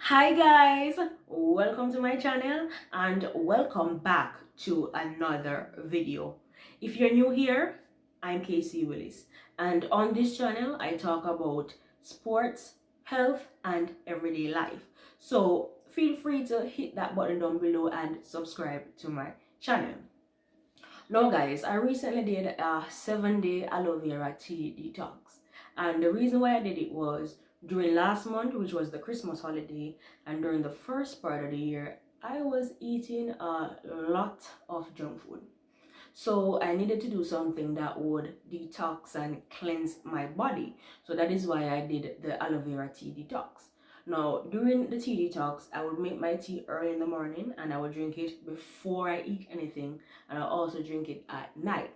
Hi guys, welcome to my channel and welcome back to another video. If you're new here, I'm kc.willis, and on this channel I talk about sports, health and everyday life. So feel free to hit that button down below and subscribe to my channel. Now guys, I recently did a 7-day aloe vera tea detox, and the reason why I did it was during last month, which was the Christmas holiday, and during the first part of the year I was eating a lot of junk food. So I needed to do something that would detox and cleanse my body. So that is why I did the aloe vera tea detox. Now, during the tea detox, I would make my tea early in the morning and I would drink it before I eat anything, and I also drink it at night.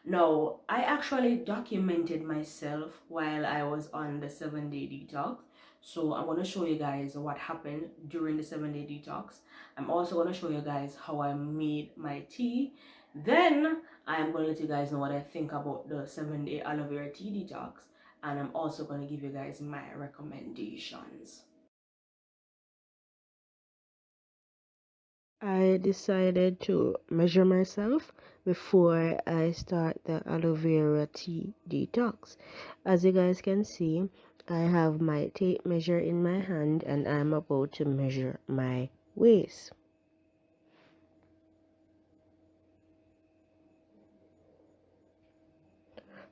Now, I actually documented myself while I was on the 7-day detox. So I'm going to show you guys what happened during the 7-day detox. I'm also going to show you guys how I made my tea. Then I'm going to let you guys know what I think about the 7-day aloe vera tea detox. And I'm also going to give you guys my recommendations. I decided to measure myself before I start the aloe vera tea detox. As you guys can see, I have my tape measure in my hand and I'm about to measure my waist.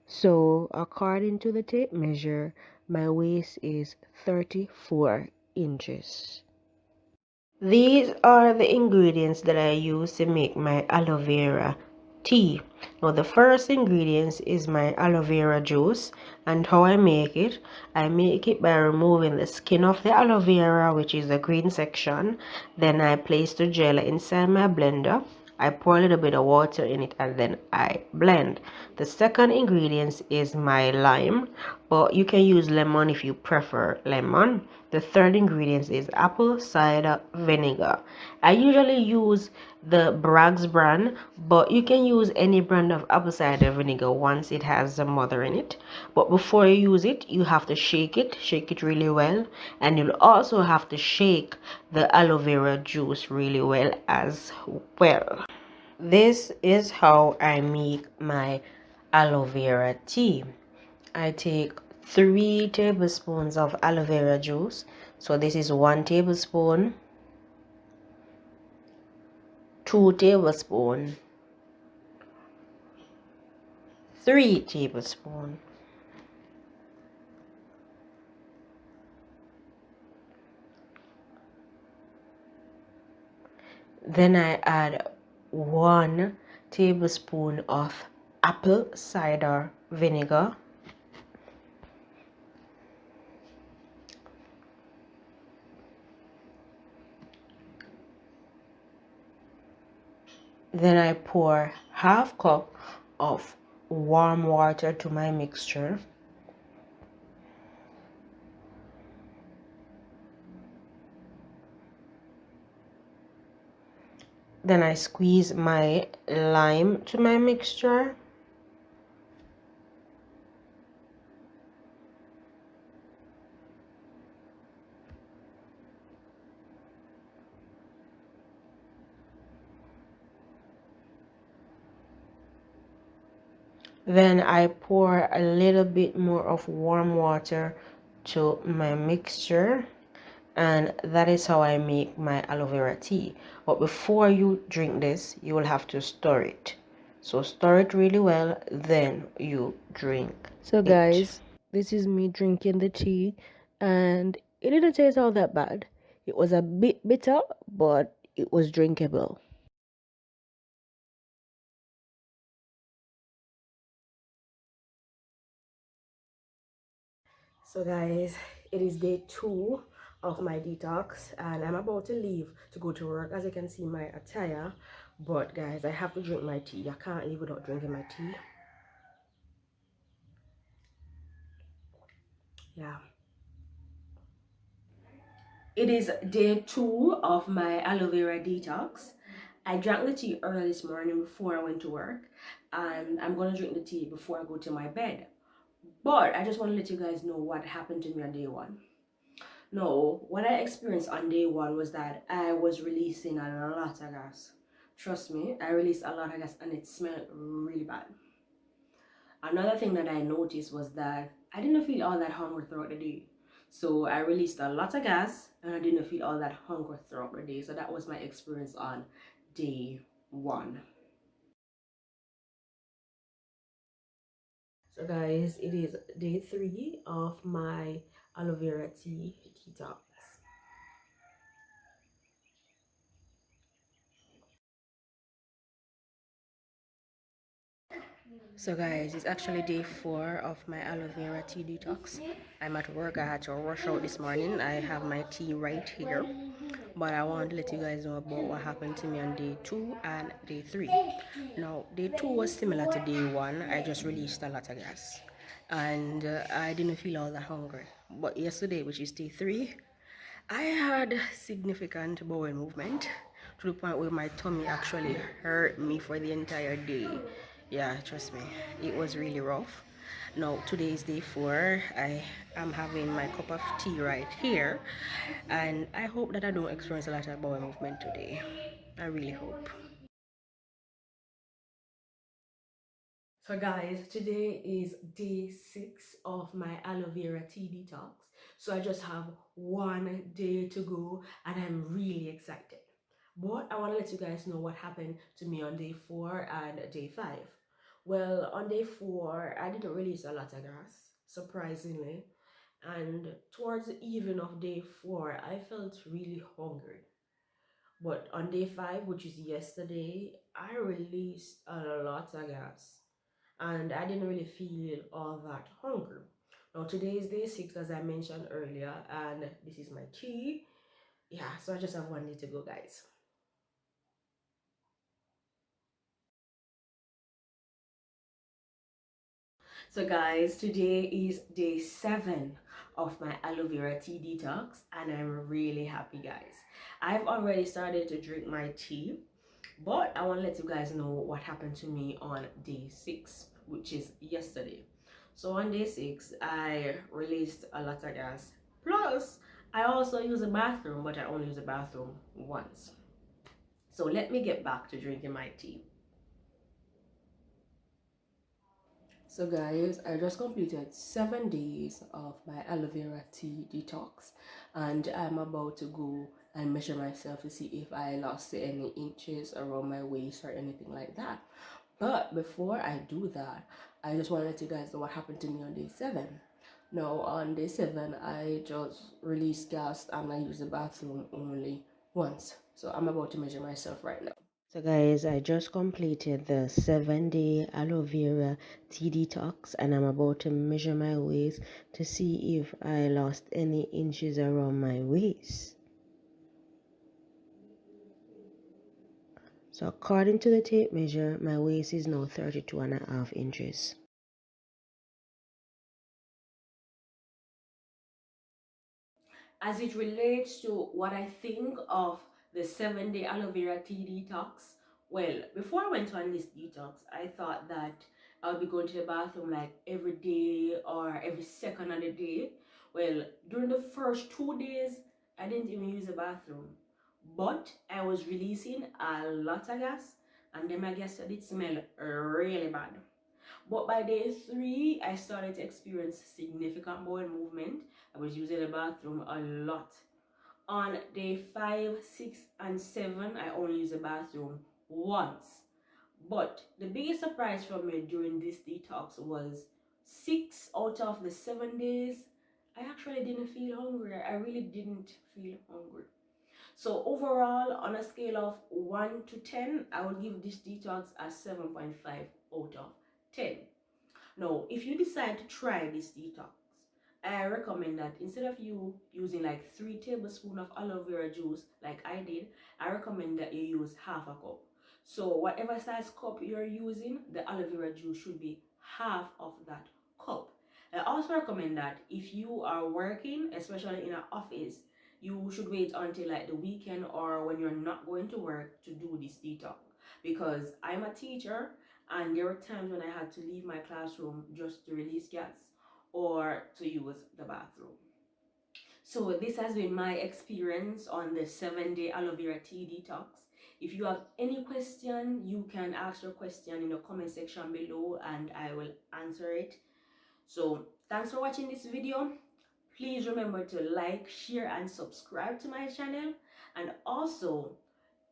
So according to the tape measure, my waist is 34 inches. These are the ingredients that I use to make my aloe vera tea. Now the first ingredient is my aloe vera juice, and how I make it by removing the skin of the aloe vera, which is the green section. Then I place the gel inside my blender. I pour a little bit of water in it and then I blend. The second ingredient is my lime, but you can use lemon if you prefer lemon. The third ingredient is apple cider vinegar. I usually use the Bragg's brand, but you can use any brand of apple cider vinegar once it has the mother in it. But before you use it, you have to shake it really well, and you'll also have to shake the aloe vera juice really well as well. This is how I make my aloe vera tea. I take 3 tablespoons of aloe vera juice. So this is 1 tablespoon, 2 tablespoon, 3 tablespoon. Then I add 1 tablespoon of apple cider vinegar. Then I pour half cup of warm water to my mixture. Then I squeeze my lime to my mixture. Then I pour a little bit more of warm water to my mixture, and that is how I make my aloe vera tea. But before you drink this, you will have to stir it. So stir it really well, then you drink so it. Guys, this is me drinking the tea, and it didn't taste all that bad. It was a bit bitter, but it was drinkable. So guys, it is day 2 of my detox and I'm about to leave to go to work. As you can see my attire, but guys, I have to drink my tea. I can't leave without drinking my tea. Yeah. It is day 2 of my aloe vera detox. I drank the tea early this morning before I went to work, and I'm gonna drink the tea before I go to my bed. But I just want to let you guys know what happened to me on day 1. No, what I experienced on day one was that I was releasing a lot of gas. Trust me, I released a lot of gas and it smelled really bad. Another thing that I noticed was that I didn't feel all that hungry throughout the day. So I released a lot of gas and I didn't feel all that hungry throughout the day. So that was my experience on day one. So guys, it is day 3 of my aloe vera tea detox. So guys, it's actually day 4 of my aloe vera tea detox. I'm at work. I had to rush out this morning. I have my tea right here. But I want to let you guys know about what happened to me on day 2 and day 3. Now, day 2 was similar to day 1. I just released a lot of gas. And I didn't feel all that hungry. But yesterday, which is day 3, I had significant bowel movement to the point where my tummy actually hurt me for the entire day. Yeah, trust me, it was really rough. Now, today is day 4. I am having my cup of tea right here, and I hope that I don't experience a lot of bowel movement today. I really hope. So guys, today is day 6 of my aloe vera tea detox. So I just have one day to go and I'm really excited. But I want to let you guys know what happened to me on day 4 and day 5. Well, on day 4, I didn't release a lot of gas, surprisingly. And towards the evening of day 4, I felt really hungry. But on day 5, which is yesterday, I released a lot of gas and I didn't really feel all that hungry. Now today is day 6 as I mentioned earlier, and this is my tea. Yeah, so I just have one day to go, guys. So guys, today is day 7 of my aloe vera tea detox and I'm really happy, guys. I've already started to drink my tea, but I want to let you guys know what happened to me on day 6, which is yesterday. So on day 6, I released a lot of gas. Plus, I also use a bathroom, but I only use a bathroom once. So let me get back to drinking my tea. So guys, I just completed 7 days of my aloe vera tea detox and I'm about to go and measure myself to see if I lost any inches around my waist or anything like that. But before I do that, I just want to let you guys know what happened to me on day 7. Now on day 7, I just released gas and I used the bathroom only once. So I'm about to measure myself right now. So guys, I just completed the 7-day aloe vera tea detox and I'm about to measure my waist to see if I lost any inches around my waist. So according to the tape measure, my waist is now 32.5 inches. As it relates to what I think of the 7-day aloe vera tea detox, well, before I went on this detox, I thought that I'll be going to the bathroom like every day or every second of the day. Well, during the first 2 days, I didn't even use the bathroom. But I was releasing a lot of gas, and then my gas did smell really bad. But by day 3, I started to experience significant bowel movement. I was using the bathroom a lot. On day 5, 6, and 7, I only used the bathroom once. But the biggest surprise for me during this detox was 6 out of the 7 days, I actually didn't feel hungry. I really didn't feel hungry. So overall, on a scale of 1 to 10, I would give this detox a 7.5 out of 10. Now, if you decide to try this detox, I recommend that instead of you using like 3 tablespoons of aloe vera juice like I did, I recommend that you use half a cup. So whatever size cup you're using, the aloe vera juice should be half of that cup. I also recommend that if you are working, especially in an office, you should wait until like the weekend or when you're not going to work to do this detox. Because I'm a teacher and there were times when I had to leave my classroom just to release gas or to use the bathroom. So this has been my experience on the 7-day aloe vera tea detox. If you have any question, you can ask your question in the comment section below and I will answer it. So thanks for watching this video. Please remember to like, share and subscribe to my channel. And also,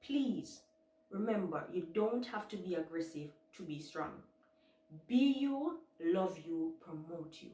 please remember, you don't have to be aggressive to be strong. Be you, love you, promote you.